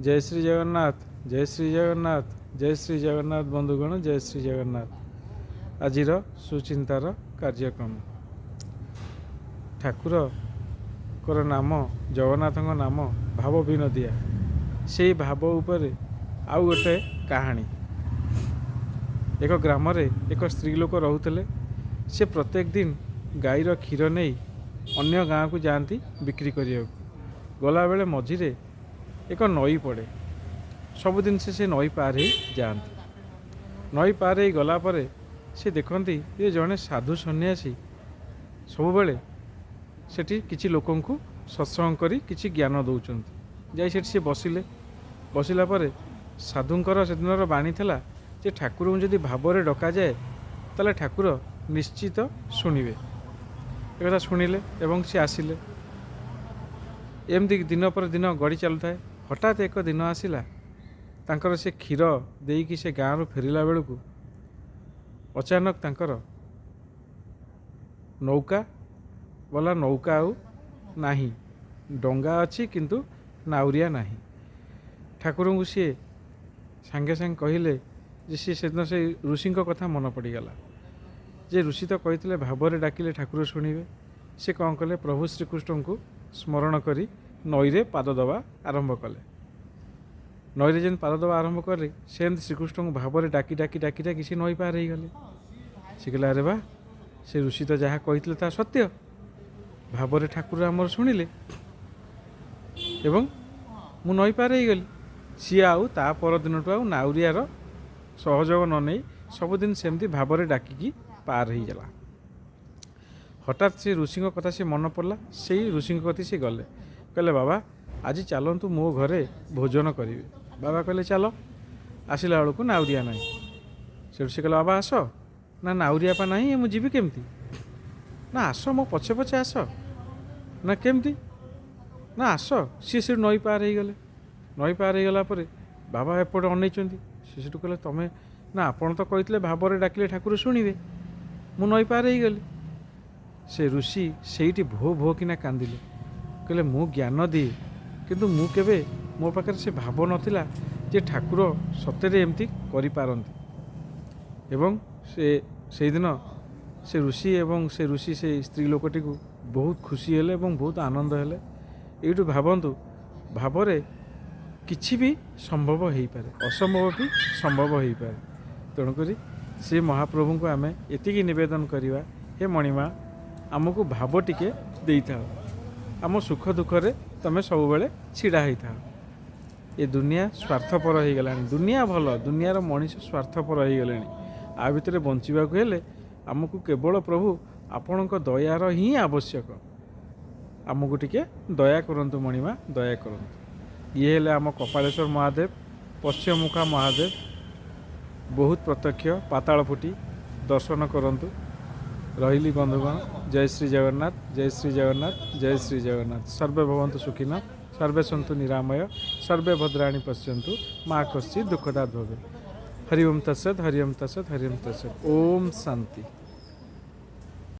जय श्री जगन्नाथ, जय श्री जगन्नाथ, जय श्री जगन्नाथ बंधुगण, जय श्री जगन्नाथ। आजिर सुचिंतार कार्यक्रम ठाकुर कर नाम जगन्नाथ नाम भाव विनोदिया से भाव उपर आउ गोटे कहानी। एक ग्राम एक स्त्री लोक रोते से प्रत्येक दिन गाईर क्षीर नहीं अन्य गाँव को जाती बिक्री करने गला बेले मझिरे एक नई पड़े। सबुदिन से नई पार ही जाती। नई पार ही गला पर से देखती ये जड़े साधु सन्यासी सब बेले सेठी किछि लोकं को सत्संग करी किछि ज्ञान दौरान जाई सेठी से बसिले। बसिला पर साधुंकर से दिन बाणी थिला जे ठाकुर को जदि भाव डका जाए ताले ठाकुर निश्चित शुणिबे। एक कथा शुणिले एवं सी आसिले। एमती दिन पर दिन गड़ी चलू थाए। हठात एक दिन आसिला तांकर से क्षीर देकी से गाँव रू फेरिला बेलू अचानक तांकर नौका बोला नौका आउ नाही, डंगा अच्छी किंतु नाउरिया नाही। ठाकुर को सी सांगे सांगे कहले जे सी से दिन से ऋषि कथा मन पड़गला जे ऋषि तो कहते भाव डाकिले ठाकुर शुणिबे। से कौन कले प्रभु श्रीकृष्ण को स्मरण करी नईरे पाद दबा आरंभ कले। नईरे जेन पाद दबा आरंभ कले से श्रीकृष्ण को भाव डाकी डाकी डाकी डाकी से नई पार हो गले। से कहला अरे वाह से ऋषि तो जहाँ कहते ता सत्य भाव ठाकुर आमर शुणिले एवं मु नई पार हो गली। सी आउ ता पर दिन आउ नाउरियार सहयोग न नहीं सबुदिन सेमती भाव डाकिकी पार हो गला। हठात से ऋषि कथा से मन पड़ला। से ऋषि कथी से गले कहले बाबा आज चलतु मो घरे भोजन करेंगे। बाबा कहले चलो। आसला बेलू नाउरिया ना से ऋषि कहले बाबा आस ना नाउरिया पा ना मुझे केमती ना आस मो पछे पछे आस ना केमती ना आस सी से नई पार हो गले। नई पार हो गला बाबा एपटे अनैचंती। से कहले तमें ना आपण तो कहते भाव डाकिले ठाकुर शुणिबे मु नई पार हो गली। से ऋषि से भो भो किना कांदिले कहले मु ज्ञान दिए किंतु मु केबे मो पाखे से भाव नथिला जे ठाकुर सतेरे एमती करि पारंती। एवं से दिन से ऋषि एवं से ऋषि से स्त्री लोकटी को बहुत खुशी हेले एवं बहुत आनंद हेले। एइटु भावंतु भावरे किछि भी संभव हो पारे, असंभव भी संभव हो पारे। तेणुकरी से महाप्रभु को आमे एतिकी निवेदन करिवा हे मणिमा आमको भाव टिके देई थाओ, आम सुख दुखरे तमे सब बेले छिड़ा होई थाओ। ये दुनिया स्वार्थपर हो गलानी। दुनिया भल दुनियार मनीष स्वार्थपर हो गले। आ भितर बंचिबा को हेले आमको केवल प्रभु आपणक दयार ही आवश्यक। आमको टिके दया करंतु मणिमा दया करंतु। ये हेले आम कपालेश्वर महादेव पश्चिममुखा महादेव बहुत प्रत्यक्ष पाताल फुटी दर्शन करंतु। रहिली बंधुगण जय श्री जगन्नाथ, जय श्री जगन्नाथ, जय श्री जगन्नाथ। सर्वे भवन्तु सुखिनः, सर्वे सन्तु निरामय, सर्वे भद्राणि पश्यन्तु मा कश्चित् दुःखदात् भवेत्। हरि ओम तत्सत्, हरि ओम तत्सत्, हरि ओम तत्सत्। ओम शांति।